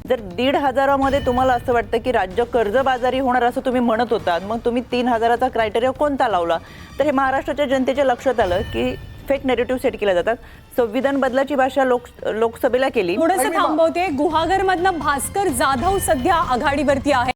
जर 1,500मध्ये तुम्हाला असं वाटतं की राज्य कर्जबाजारी होणार असं तुम्ही म्हणत होता, मग तुम्ही 3,000चा क्रायटेरिया कोणता लावला? तर हे महाराष्ट्राच्या जनतेच्या लक्षात आलं की फेक नेरेटिव्ह सेट केले जातात. संविधान बदलाची भाषा लोकसभेला केली. थोडंसं थांबवते. गुहागरमधनं भास्कर जाधव सध्या आघाडीवरती आहे.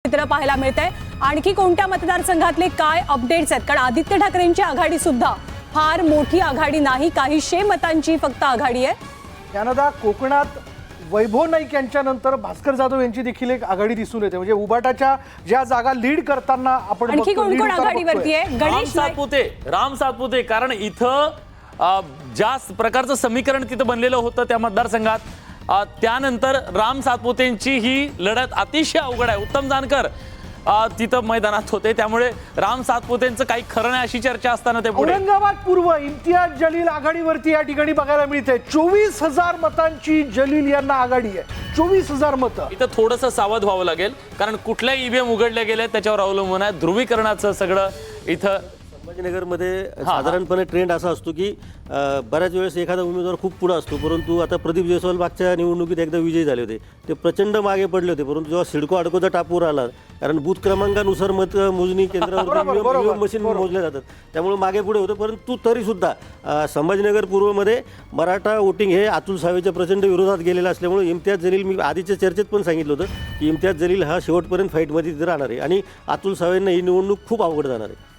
चित्र पाहायला मिळतंय. आणखी कोणत्या मतदारसंघातले काय अपडेट्स आहेत? कारण आदित्य ठाकरेंची आघाडी सुद्धा फार मोठी आघाडी नाही, काही 100 मतांची फक्त आघाडी आहे. यानंतर कोकणात वैभव नाईक यांच्यानंतर भास्कर जाधव यांची देखील एक आघाडी दिसून येते. म्हणजे उबाटाच्या ज्या जागा लीड करताना आपण आणखी कोण कोण आघाडीवरती आहे? गणेश राम सातपुते. कारण इथं ज्या प्रकारचं समीकरण तिथं बनलेलं होतं त्या मतदारसंघात, त्यानंतर राम सातपुतेंची ही लढत अतिशय अवघड आहे. उत्तम जानकर तिथं मैदानात होते, त्यामुळे राम सातपुतेंचं काही खरं नाही अशी चर्चा असताना ते पुढे. औरंगाबाद पूर्व इम्तियाज जलील आघाडीवरती या ठिकाणी बघायला मिळते. 24,000 मतांची जलील यांना आघाडी आहे. 24,000 मतं. इथं थोडंसं सावध व्हावं लागेल, कारण कुठल्या ईव्हीएम उघडले गेले त्याच्यावर अवलंबून आहे. ध्रुवीकरणाचं सगळं इथं संभाजीनगरमध्ये साधारणपणे ट्रेंड असा असतो की बऱ्याच वेळेस एखादा उमेदवार खूप पुढे असतो, परंतु आता प्रदीप जयस्वाल मागच्या निवडणुकीत एकदा विजयी झाले होते, ते प्रचंड मागे पडले होते. परंतु जेव्हा सिडको अडकोचा टापूवर आला, कारण बूथ क्रमांकानुसार मत मोजणी केंद्रावर मशीन मोजले जातात, त्यामुळे मागे पुढे होतं. परंतु तरीसुद्धा संभाजीनगर पूर्वमध्ये मराठा वोटिंग हे अतुल सावेच्या प्रचंड विरोधात गेलेलं असल्यामुळे इम्तियाज जलील, मी आधीच्या चर्चेत पण सांगितलं होतं की इम्तियाज जलील हा शेवटपर्यंत फाईटमध्ये तिथे राहणार आहे आणि अतुल सावेंना ही निवडणूक खूप अवघड जाणार आहे.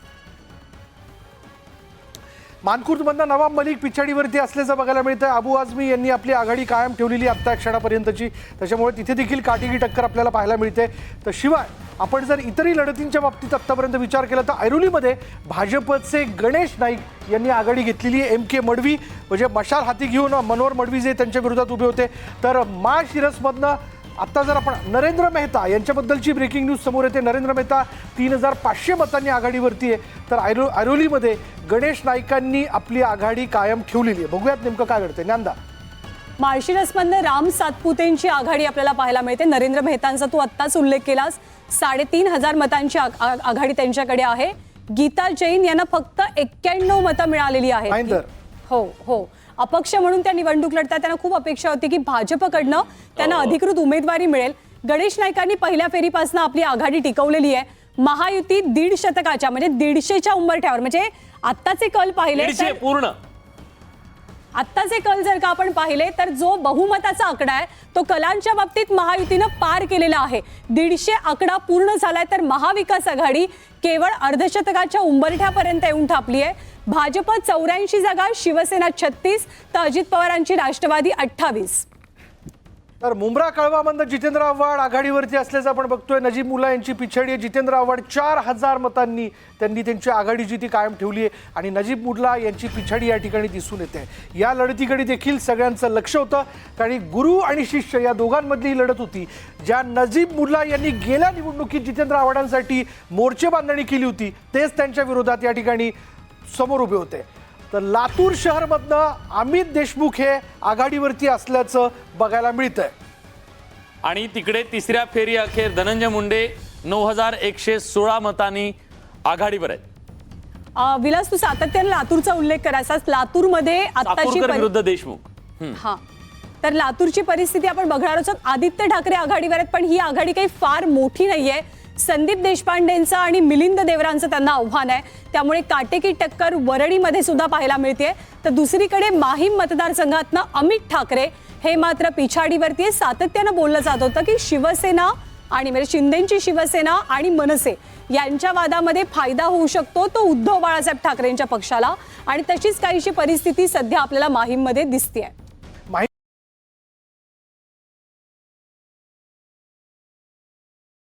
मानखुर्दमधनं नवाब मलिक पिछाडीवरती असल्याचं बघायला मिळतं. अबू आझमी यांनी आपली आघाडी कायम ठेवलेली आत्ता क्षणापर्यंतची, त्याच्यामुळे तिथे देखील काटेकी टक्कर आपल्याला पाहायला मिळते. तर शिवाय आपण जर इतरही लढतींच्या बाबतीत आत्तापर्यंत विचार केला तर ऐरोलीमध्ये भाजपचे गणेश नाईक यांनी आघाडी घेतलेली आहे. MK मडवी म्हणजे मशाल हाती घेऊन मनोहर मडवी जे त्यांच्या विरोधात उभे होते. तर माळशिरसमधनं आत्ता जर आपण नरेंद्र मेहता यांच्याबद्दलची ब्रेकिंग न्यूज समोर येते. नरेंद्र मेहता 3,500 मतांनी आघाडीवरती आहे. तर ऐरोलीमध्ये गणेश नाईकांनी आपली आघाडी कायम ठेवलेली आहे. बघूयात नेमकं काय घडतंय. ज्ञानदा. माळशिरसमधनं राम सातपुतेंची आघाडी आपल्याला पाहायला मिळते. नरेंद्र मेहतांचा तू आत्ताच उल्लेख केलास. 3,500 मतांची आघाडी त्यांच्याकडे आहे. गीता जैन यांना फक्त 91 मतं मिळालेली आहेत. हो हो, अपक्ष म्हणून त्या निवडणूक लढतात. त्यांना खूप अपेक्षा होती की भाजपकडनं त्यांना अधिकृत उमेदवारी मिळेल. गणेश नाईकांनी पहिल्या फेरीपासून आपली आघाडी टिकवलेली आहे. महायुती 150 म्हणजे 150च्या उंबरठ्यावर. म्हणजे आत्ताचे कल पाहिले पूर्ण आत्ताचे कल जर का आपण पाहिले तर जो बहुमताचा आकडा आहे तो कलांच्या बाबतीत महायुतीनं पार केलेला आहे. 150 आकडा पूर्ण झालाय, तर महाविकास आघाडी केवळ अर्धशतकाच्या उंबरठ्यापर्यंत येऊन थापली आहे. भाजप 84 जागा, शिवसेना 36, तर अजित पवारांची राष्ट्रवादी 28. तर मुंब्रा कळवामधनं जितेंद्र आव्हाड आघाडीवरती असल्याचं आपण बघतोय. नजीब मुल्ला यांची पिछाडी आहे. जितेंद्र आव्हाड 4,000 मतांनी त्यांनी त्यांची आघाडी जी ती कायम ठेवली आहे आणि नजीब मुल्ला यांची पिछाडी या ठिकाणी दिसून येते. या लढतीकडे देखील सगळ्यांचं लक्ष होतं, कारण गुरु आणि शिष्य या दोघांमधली ही लढत होती. ज्या नजीब मुल्ला यांनी गेल्या निवडणुकीत जितेंद्र आव्हाडांसाठी मोर्चे बांधणी केली होती, तेच त्यांच्या विरोधात या ठिकाणी समोर उभे होते. तर लातूर शहरमधनं अमित देशमुख हे आघाडीवरती असल्याचं बघायला मिळतंय. आणि तिकडे तिसऱ्या फेरी अखेर धनंजय मुंडे 9,116 मतांनी आघाडीवर आहेत. विलास, तू सातत्याने लातूरचा उल्लेख करायचास. लातूरमध्ये आत्ताची विरुद्ध देशमुख. हा, तर लातूरची परिस्थिती आपण बघणार आहोत. आदित्य ठाकरे आघाडीवर आहेत, पण ही आघाडी काही फार मोठी नाहीये. संदीप देशपांडेंचं आणि मिलिंद देवरांचं त्यांना आव्हान आहे, त्यामुळे काटेकी टक्कर वरळीमध्ये सुद्धा पाहायला मिळते. तर दुसरीकडे माहीम मतदारसंघातनं अमित ठाकरे हे मात्र पिछाडीवरती आहे. सातत्यानं बोललं जात होतं की शिवसेना आणि म्हणजे शिंदेची शिवसेना आणि मनसे यांच्या वादामध्ये फायदा होऊ शकतो तो उद्धव बाळासाहेब ठाकरेंच्या पक्षाला, आणि तशीच काहीशी परिस्थिती सध्या आपल्याला माहीममध्ये दिसते.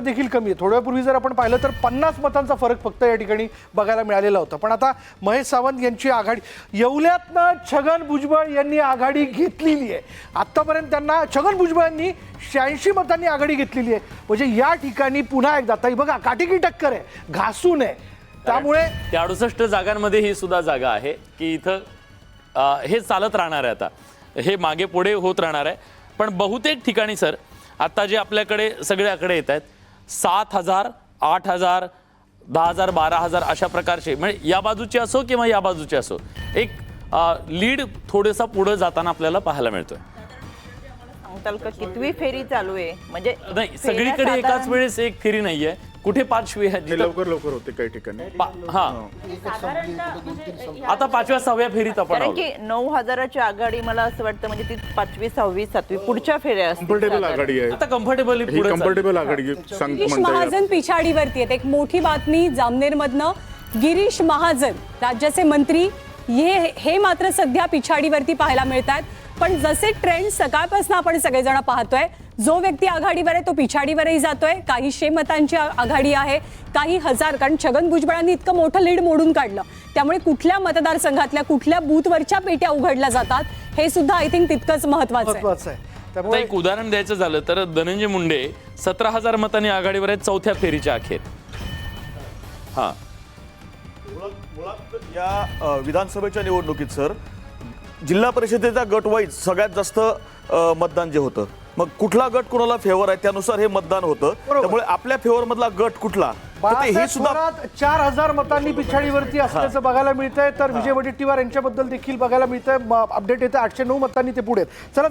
देखील कमी आहे. थोड्या वेळापूर्वी जर आपण पाहिलं तर 50 मतांचा फरक फक्त या ठिकाणी बघायला मिळालेला होता. पण आता महेश सावंत यांची आघाडी, येवल्यातनं छगन भुजबळ यांनी आघाडी घेतलेली आहे. आतापर्यंत त्यांना छगन भुजबळ यांनी 86 मतांनी आघाडी घेतलेली आहे. म्हणजे या ठिकाणी पुन्हा एकदा ताई बघा काटेकी टक्कर आहे, घासून आहे. त्यामुळे 68 जागांमध्ये ही सुद्धा जागा आहे की इथं हे चालत राहणार आहे. आता हे मागे पुढे होत राहणार आहे. पण बहुतेक ठिकाणी सर आता जे आपल्याकडे सगळे आकडे येत आहेत 7,000, 8,000, 10,000, 12,000 अशा प्रकारचे, म्हणजे या बाजूचे असो किंवा या बाजूचे असो, एक लीड थोडासा पुढे जाताना आपल्याला पाहायला मिळतोय. सांगताल का कितवी फेरी चालू आहे? म्हणजे नाही, फेऱ्या सगळीकडे एकाच साधारण- वेळेस एक फेरी नाहीये. कुठे 5 फेरी आहेत जिथं- लवकर लवकर होते काही ठिकाणी. हा आता 5व्या 6व्या फेरीत आपण कारण आहोत. की 9,000ची आघाडी मला असं वाटतं म्हणजे ती 5वी 6वी 7वी पुढच्या फेऱ्या असतील कम्फर्टेबल साधारण. आघाडी आहे आता कम्फर्टेबली ही पुढे कम्फर्टेबल आघाडी आहे, गिरीश म्हणता येईल. महाजन पिछाडीवरती आहेत. एक मोठी बातमी जामनेरमधनं, गिरीश महाजन राज्याचे मंत्री हे मात्र सध्या पिछाडीवरती पाहायला मिळतात. पण जसे ट्रेंड सकाळपासून आपण सगळेजण पाहतोय, जो व्यक्ती आघाडीवर आहे तो पिछाडीवरही जातोय. काही 100 मतांची आघाडी आहे, काही हजार, कारण छगन भुजबळांनी इतकं मोठं लीड मोडून काढलं. त्यामुळे कुठल्या मतदारसंघातल्या कुठल्या बूथवरच्या पेट्या उघडल्या जातात हे सुद्धा आय थिंक तितकंच महत्वाचं आहे. महत्वाचं आहे. आता त्यामुळे एक उदाहरण द्यायचं झालं तर धनंजय मुंडे 17,000 मतांनी आघाडीवर आहेत 4थ्या फेरीच्या अखेर. हा मुळात या विधानसभेच्या निवडणुकीत सर जिल्हा परिषदेचा गट वाईज सगळ्यात जास्त मतदान जे होतं, मग कुठला गट कोणाला फेवर आहे त्यानुसार हे मतदान होतं. त्यामुळे आपल्या फेवर मधला गट कुठला तर ते हे बाळासाहेब सुद्धा थोरात 4,000 मतांनी पिछाडीवरती असल्याचं बघायला मिळतंय. तर विजय वडेट्टीवार यांच्याबद्दल देखील बघायला मिळतंय. अपडेट येतं 809 मतांनी ते पुढे आहेत. चला